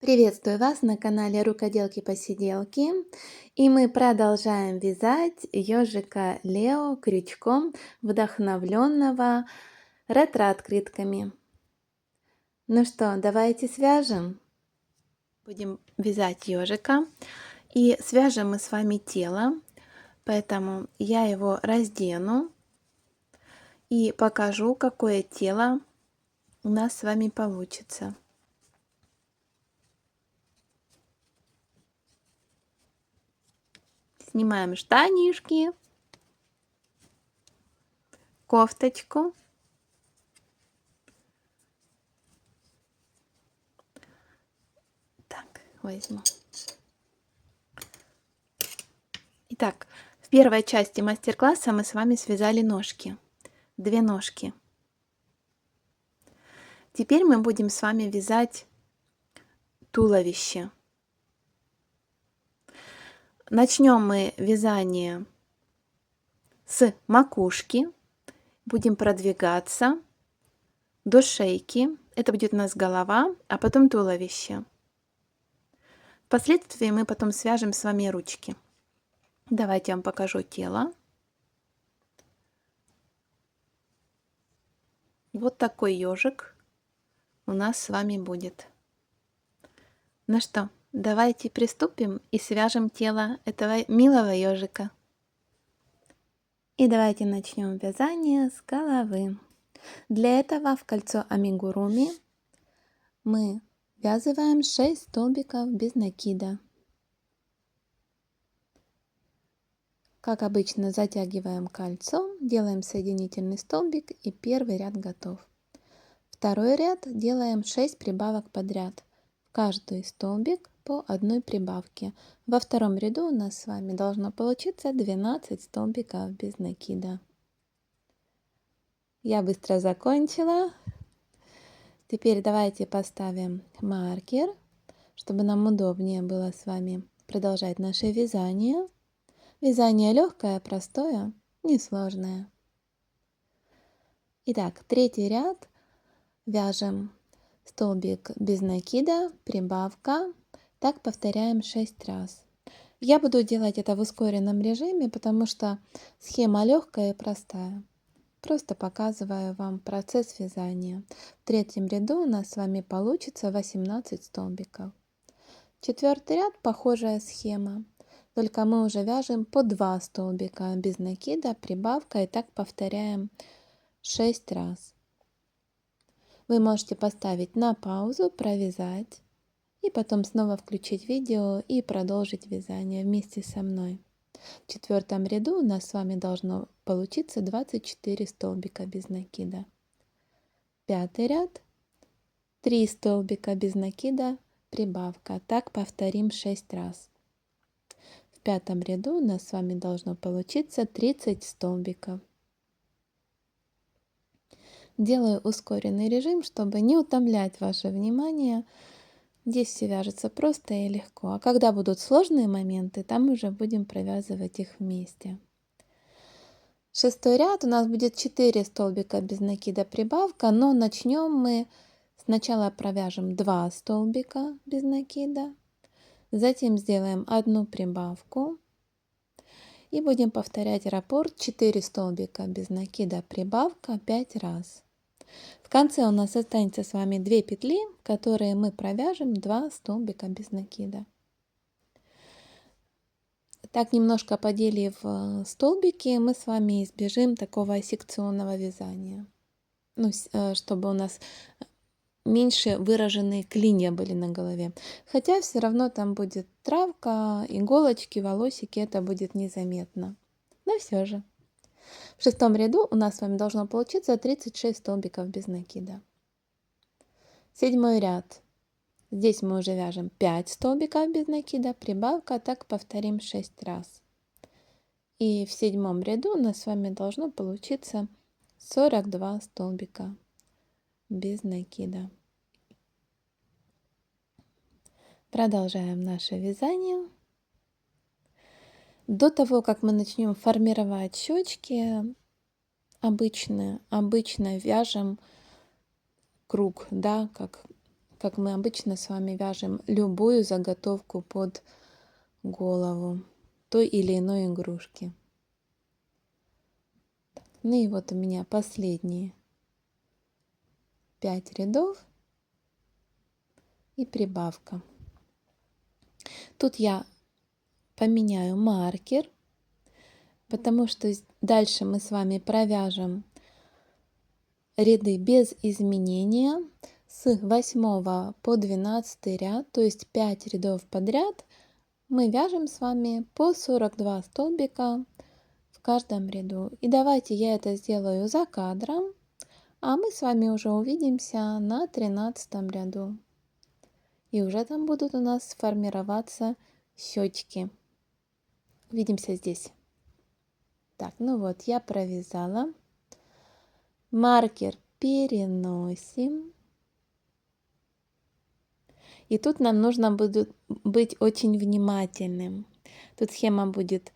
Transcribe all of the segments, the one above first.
Приветствую вас на канале Рукоделки-посиделки, и мы продолжаем вязать ежика Лео крючком, вдохновленного ретро-открытками. Ну что, давайте свяжем. Будем вязать ежика, и свяжем мы с вами тело, поэтому я его раздену и покажу, какое тело у нас с вами получится. Снимаем штанишки, кофточку. Так, возьму. Итак, в первой части мастер-класса мы с вами связали ножки. 2 ножки. Теперь мы будем с вами вязать туловище. Начнем мы вязание с макушки. Будем продвигаться до шейки. Это будет у нас голова, а потом туловище. Впоследствии мы потом свяжем с вами ручки. Давайте я вам покажу тело. Вот такой ежик у нас с вами будет. Ну что, давайте приступим и свяжем тело этого милого ежика. И давайте начнем вязание с головы. Для этого в кольцо амигуруми мы ввязываем 6 столбиков без накида. Как обычно, затягиваем кольцо, делаем соединительный столбик и первый ряд готов. Второй ряд делаем 6 прибавок подряд. В каждый столбик по одной прибавке. Во втором ряду у нас с вами должно получиться 12 столбиков без накида. Я быстро закончила. Теперь давайте поставим маркер, чтобы нам удобнее было с вами продолжать наше вязание. Вязание легкое, простое, несложное. Итак, третий ряд. Вяжем столбик без накида, прибавка. Так повторяем 6 раз. Я буду делать это в ускоренном режиме, потому что схема легкая и простая. Просто показываю вам процесс вязания. В третьем ряду у нас с вами получится 18 столбиков. Четвертый ряд похожая схема, только мы уже вяжем по 2 столбика без накида, прибавка, и так повторяем 6 раз. Вы можете поставить на паузу, провязать и потом снова включить видео и продолжить вязание вместе со мной. В четвертом ряду у нас с вами должно получиться 24 столбика без накида. Пятый ряд, 3 столбика без накида, прибавка. Так повторим 6 раз. В пятом ряду у нас с вами должно получиться 30 столбиков. Делаю ускоренный режим, чтобы не утомлять ваше внимание. Здесь все вяжется просто и легко. А когда будут сложные моменты, там уже будем провязывать их вместе. Шестой ряд у нас будет 4 столбика без накида, прибавка, но начнем мы сначала провяжем 2 столбика без накида, затем сделаем одну прибавку и будем повторять раппорт 4 столбика без накида, прибавка 5 раз. В конце у нас останется с вами 2 петли, которые мы провяжем 2 столбика без накида. Так, немножко поделив столбики, мы с вами избежим такого секционного вязания. Чтобы у нас меньше выраженные клинья были на голове. Хотя все равно там будет травка, иголочки, волосики, это будет незаметно. Но все же. В шестом ряду у нас с вами должно получиться 36 столбиков без накида. Седьмой ряд. Здесь мы уже вяжем 5 столбиков без накида, прибавка, так повторим 6 раз. И в седьмом ряду у нас с вами должно получиться 42 столбика без накида. Продолжаем наше вязание. До того, как мы начнем формировать щечки, обычно вяжем круг, да, как как мы обычно с вами вяжем любую заготовку под голову той или иной игрушки. Ну и вот у меня последние 5 рядов и прибавка. Тут я поменяю маркер, потому что дальше мы с вами провяжем ряды без изменения с 8 по 12 ряд, то есть 5 рядов подряд мы вяжем с вами по 42 столбика в каждом ряду. И давайте я это сделаю за кадром, а мы с вами уже увидимся на 13 ряду. И уже там будут у нас формироваться щечки. Увидимся здесь. Так, ну вот, я провязала. Маркер переносим. И тут нам нужно будет быть очень внимательным. Тут схема будет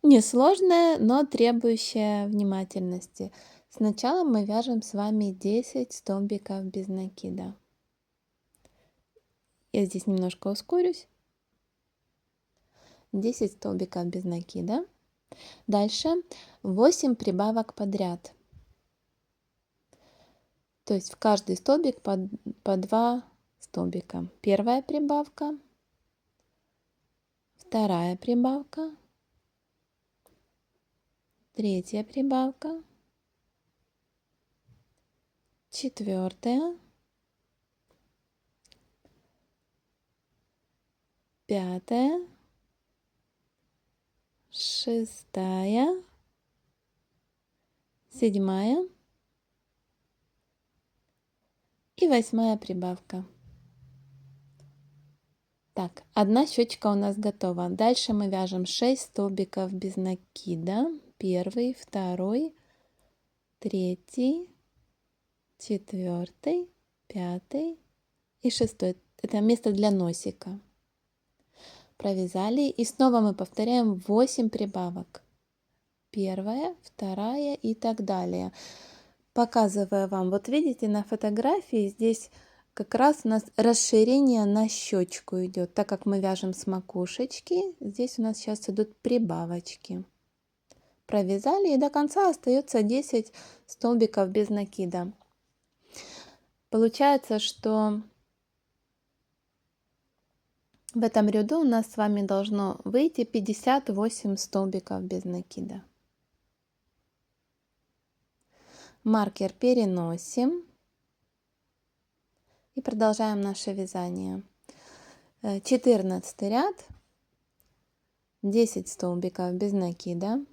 несложная, но требующая внимательности. Сначала мы вяжем с вами 10 столбиков без накида. Я здесь немножко ускорюсь. 10 столбиков без накида. Дальше 8 прибавок подряд. То есть в каждый столбик по 2 столбика. Первая прибавка, вторая прибавка, третья прибавка, четвертая, пятая, шестая, седьмая и 8 прибавка. Так, одна щечка у нас готова. Дальше мы вяжем 6 столбиков без накида. Первый, второй, третий, четвертый, пятый и шестой. Это место для носика. Провязали. И снова мы повторяем 8 прибавок. Первая, вторая и так далее. Показываю вам, вот видите на фотографии, здесь как раз у нас расширение на щечку идет, так как мы вяжем с макушечки, здесь у нас сейчас идут прибавочки. Провязали, и до конца остается 10 столбиков без накида. Получается, что в этом ряду у нас с вами должно выйти 58 столбиков без накида. Маркер переносим. И продолжаем наше вязание. 14 ряд, 10 столбиков без накида.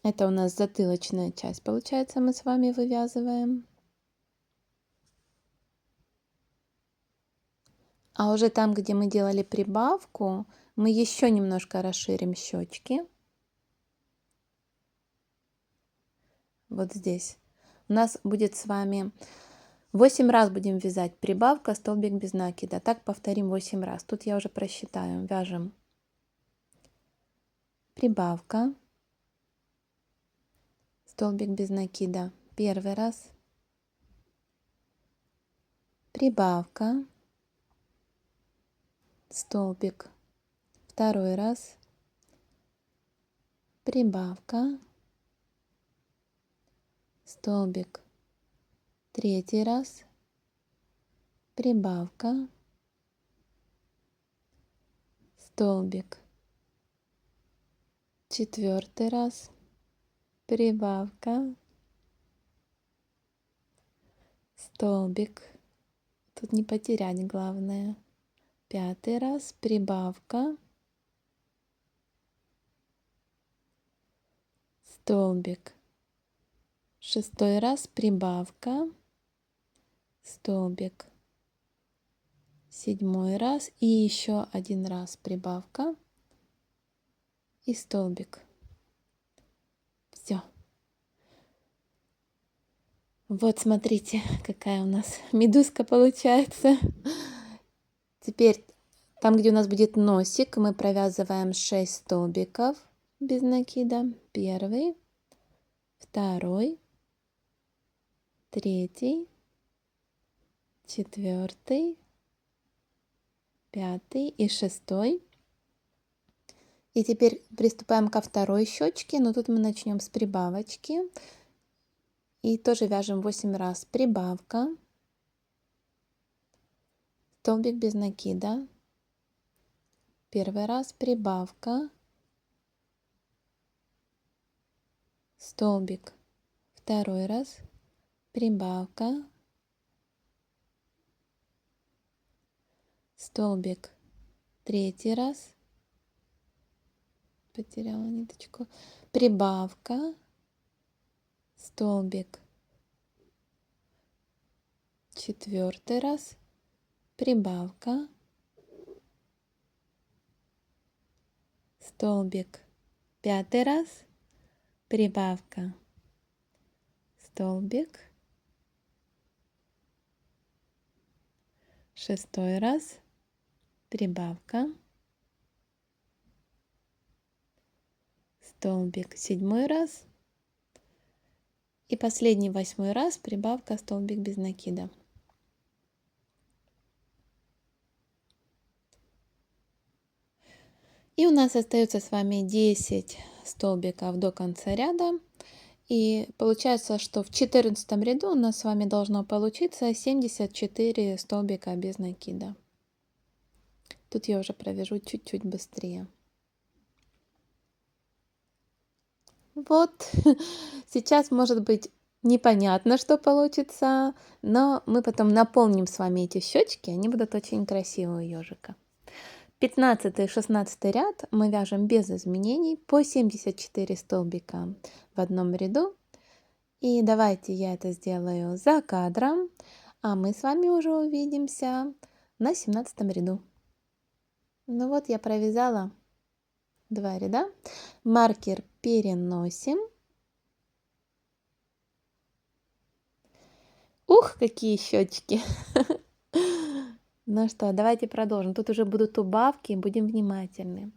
Это у нас затылочная часть, получается, мы с вами вывязываем. А уже там, где мы делали прибавку, мы еще немножко расширим щечки. Вот здесь. У нас будет с вами 8 раз будем вязать прибавка, столбик без накида. Так повторим 8 раз. Тут я уже просчитаю. Вяжем прибавка, столбик без накида первый раз, прибавка, столбик второй раз, прибавка, столбик третий раз, прибавка, столбик четвертый раз, прибавка, столбик, тут не потерять главное, пятый раз, прибавка, столбик, шестой раз, прибавка, столбик, седьмой раз и еще один раз прибавка и столбик. Все. Вот смотрите, какая у нас медузка получается. Теперь там, где у нас будет носик, мы провязываем 6 столбиков без накида. Первый, второй, третий, 4, 5 и 6. И теперь приступаем ко второй щечке, но тут мы начнем с прибавочки. И тоже вяжем 8 раз прибавка, столбик без накида, первый раз прибавка, столбик, второй раз прибавка, столбик, третий раз, потеряла ниточку, прибавка, столбик, четвертый раз, прибавка, столбик, пятый раз, прибавка, столбик, шестой раз, прибавка, столбик, седьмой раз и последний 8 раз прибавка, столбик без накида. И у нас остается с вами 10 столбиков до конца ряда. И получается, что в 14 ряду у нас с вами должно получиться 74 столбика без накида. Тут я уже провяжу чуть-чуть быстрее. Вот, сейчас может быть непонятно, что получится, но мы потом наполним с вами эти щечки, они будут очень красивые у ежика. 15 и 16 ряд мы вяжем без изменений по 74 столбика в одном ряду. И давайте я это сделаю за кадром, а мы с вами уже увидимся на 17 ряду. Ну вот я провязала 2 ряда. Маркер переносим. Ух, какие щечки! Ну что, давайте продолжим. Тут уже будут убавки, будем внимательны.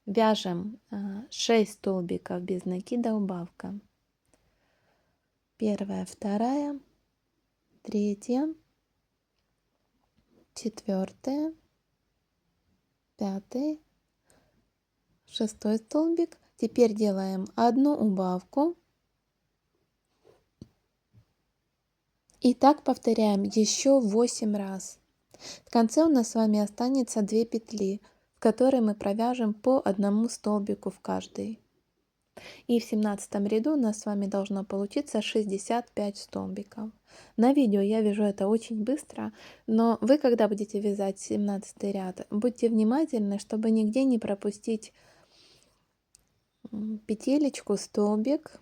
Вяжем 6 столбиков без накида, убавка. Первая, вторая, третья, четвертая, пятый, шестой столбик. Теперь делаем одну убавку. И так повторяем еще 8 раз. В конце у нас с вами останется 2 петли, в которые мы провяжем по одному столбику в каждой. И в 17 ряду у нас с вами должно получиться 65 столбиков. На видео я вяжу это очень быстро, но вы, когда будете вязать 17 ряд, будьте внимательны, чтобы нигде не пропустить петелечку, столбик,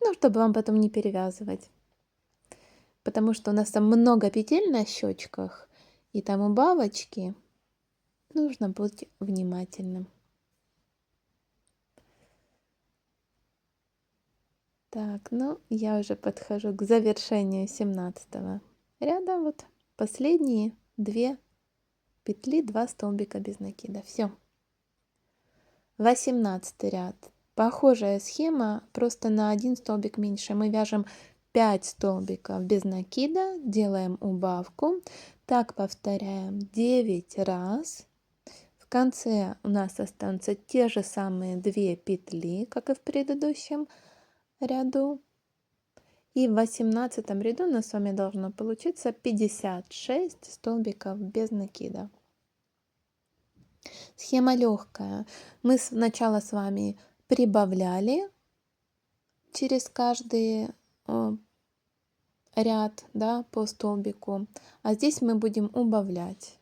ну, чтобы вам потом не перевязывать. Потому что у нас там много петель на щечках, и там убавочки. Нужно быть внимательным. Так, ну, я уже подхожу к завершению 17 ряда. Вот последние 2 петли, 2 столбика без накида. Все. 18 ряд. Похожая схема, просто на 1 столбик меньше. Мы вяжем 5 столбиков без накида, делаем убавку. Так повторяем 9 раз. В конце у нас останутся те же самые 2 петли, как и в предыдущем ряду. И в 18 ряду у нас с вами должно получиться 56 столбиков без накида. Схема легкая. Мы сначала с вами прибавляли через каждый ряд, да, по столбику, а здесь мы будем убавлять.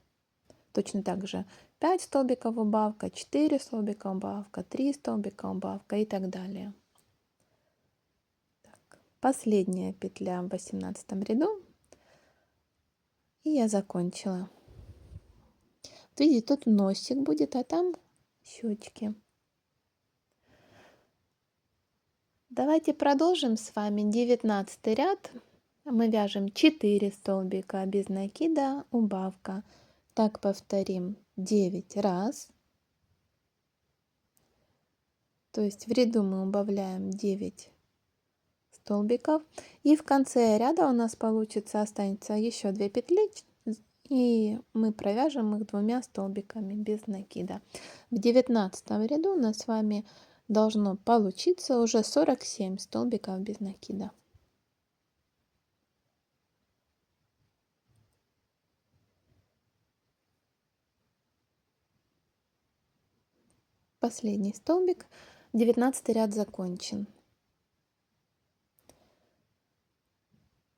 Точно так же 5 столбиков убавка, 4 столбика убавка, 3 столбика убавка и так далее. Так, последняя петля в 18 ряду. И я закончила. Видите, тут носик будет, а там щечки. Давайте продолжим с вами 19 ряд. Мы вяжем 4 столбика без накида, убавка. Так повторим 9 раз. То есть в ряду мы убавляем 9 столбиков. И в конце ряда у нас получится, останется еще 2 петли, и мы провяжем их 2 столбиками без накида. В 19 ряду у нас с вами должно получиться уже 47 столбиков без накида. Последний столбик, 19 ряд закончен.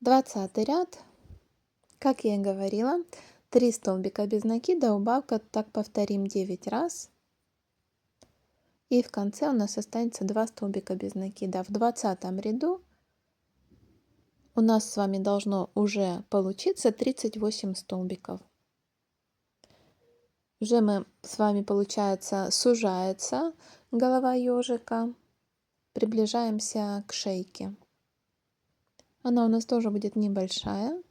20 ряд, как я и говорила, 3 столбика без накида, убавка, так повторим 9 раз. И в конце у нас останется 2 столбика без накида. В 20 ряду у нас с вами должно уже получиться 38 столбиков. Уже мы с вами, получается, сужается голова ежика, приближаемся к шейке. Она у нас тоже будет небольшая.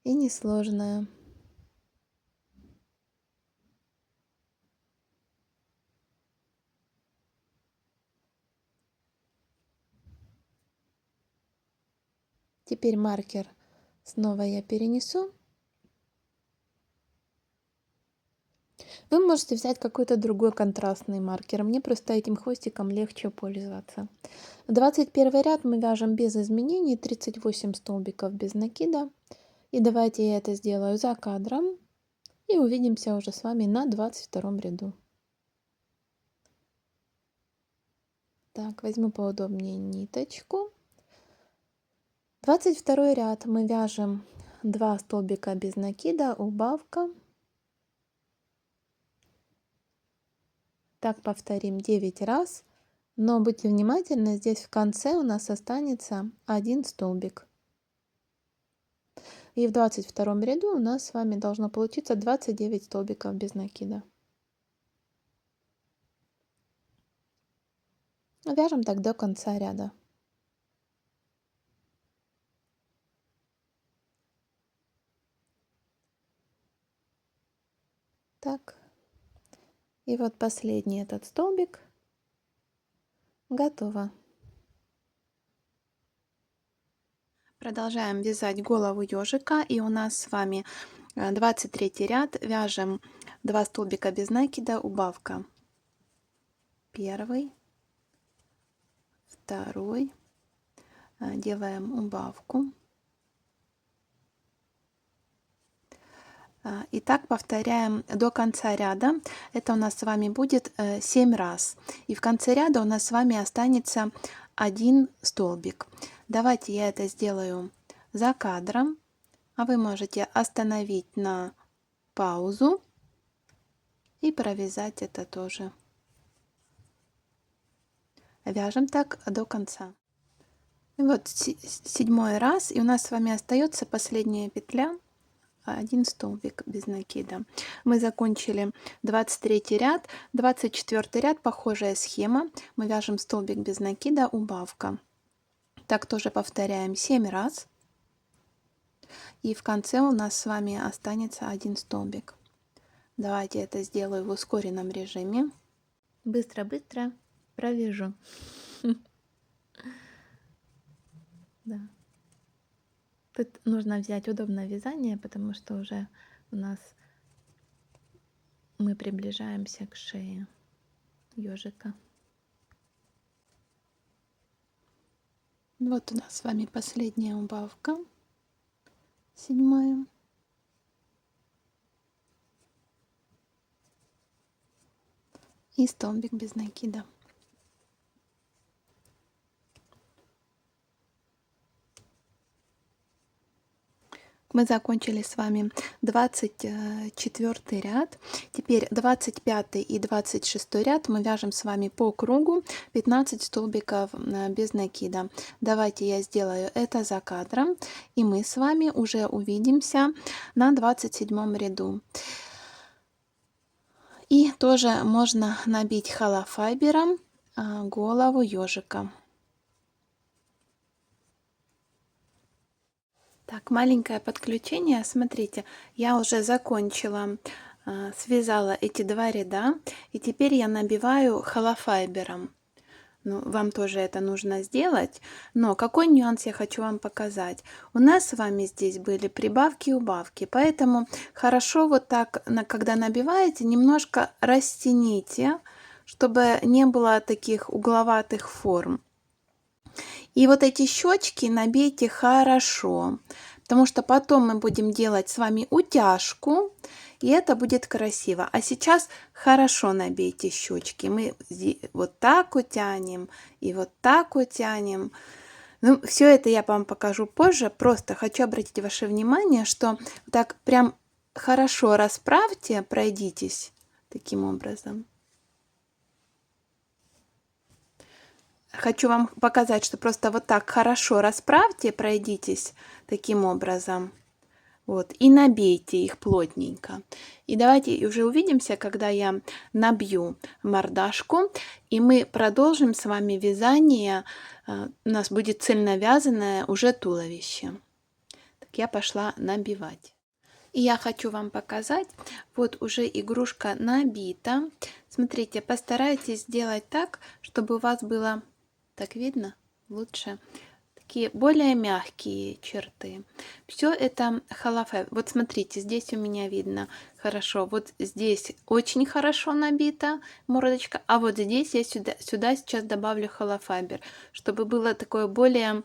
И несложная. Теперь маркер снова я перенесу. Вы можете взять какой-то другой контрастный маркер. Мне просто этим хвостиком легче пользоваться. 21 ряд мы вяжем без изменений, 38 столбиков без накида. И давайте я это сделаю за кадром. И увидимся уже с вами на 22 ряду. Так, возьму поудобнее ниточку. 22 ряд мы вяжем 2 столбика без накида, убавка. Так повторим 9 раз. Но будьте внимательны, здесь в конце у нас останется 1 столбик. И в 22 ряду у нас с вами должно получиться 29 столбиков без накида. Вяжем так до конца ряда. Так. И вот последний этот столбик. Готово. Продолжаем вязать голову ежика. И у нас с вами 23 ряд. Вяжем 2 столбика без накида, убавка. Первый, второй. Делаем убавку. И так повторяем до конца ряда. Это у нас с вами будет 7 раз. И в конце ряда у нас с вами останется 1 столбик. Давайте я это сделаю за кадром. А вы можете остановить на паузу и провязать это тоже. Вяжем так до конца. И вот 7 раз. И у нас с вами остается последняя петля. 1 столбик без накида. Мы закончили 23 ряд. 24 ряд, похожая схема. Мы вяжем столбик без накида, убавка. Так тоже повторяем 7 раз. И в конце у нас с вами останется 1 столбик. Давайте это сделаю в ускоренном режиме. Быстро-быстро провяжу. Да. Тут нужно взять удобное вязание, потому что уже у нас мы приближаемся к шее ежика. Вот у нас с вами последняя убавка, 7. И столбик без накида. Мы закончили с вами 24 ряд. Теперь 25 и 26 ряд мы вяжем с вами по кругу 15 столбиков без накида. Давайте я сделаю это за кадром, и мы с вами уже увидимся на 27 ряду. И тоже можно набить холофайбером голову ежика. Так, маленькое подключение. Смотрите, я уже закончила связала эти два ряда, и теперь я набиваю холофайбером. Ну, вам тоже это нужно сделать. Но какой нюанс я хочу вам показать? У нас с вами здесь были прибавки и убавки, поэтому хорошо вот так, когда набиваете, немножко растяните, чтобы не было таких угловатых форм. И вот эти щечки набейте хорошо, потому что потом мы будем делать с вами утяжку, и это будет красиво. А сейчас хорошо набейте щечки. Мы вот так утянем и вот так утянем. Ну, все это я вам покажу позже. Просто хочу обратить ваше внимание, что так прям хорошо расправьте, пройдитесь таким образом. Хочу вам показать, что просто вот так хорошо расправьте, пройдитесь таким образом. Вот, и набейте их плотненько. И давайте уже увидимся, когда я набью мордашку, и мы продолжим с вами вязание. У нас будет цельновязанное уже туловище. Так я пошла набивать. И я хочу вам показать, вот уже игрушка набита. Смотрите, постарайтесь сделать так, чтобы у вас было, так видно, лучше, такие более мягкие черты. Все это холофайбер. Вот смотрите, здесь у меня видно хорошо. Вот здесь очень хорошо набита мордочка, а вот здесь я сюда сейчас добавлю холофайбер, чтобы было такое более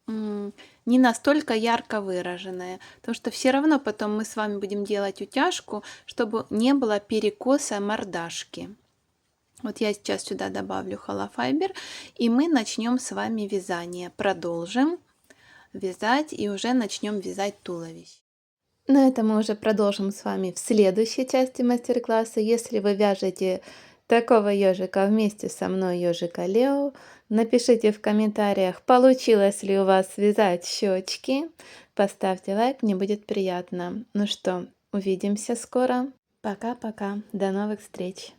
не настолько ярко выраженное, потому что все равно потом мы с вами будем делать утяжку, чтобы не было перекоса мордашки. Вот я сейчас сюда добавлю холофайбер, и мы начнем с вами вязание. Продолжим вязать и уже начнем вязать туловище. На этом мы уже продолжим с вами в следующей части мастер-класса. Если вы вяжете такого ежика вместе со мной, ежика Лео, напишите в комментариях, получилось ли у вас связать щечки. Поставьте лайк, мне будет приятно. Ну что, увидимся скоро. Пока-пока. До новых встреч.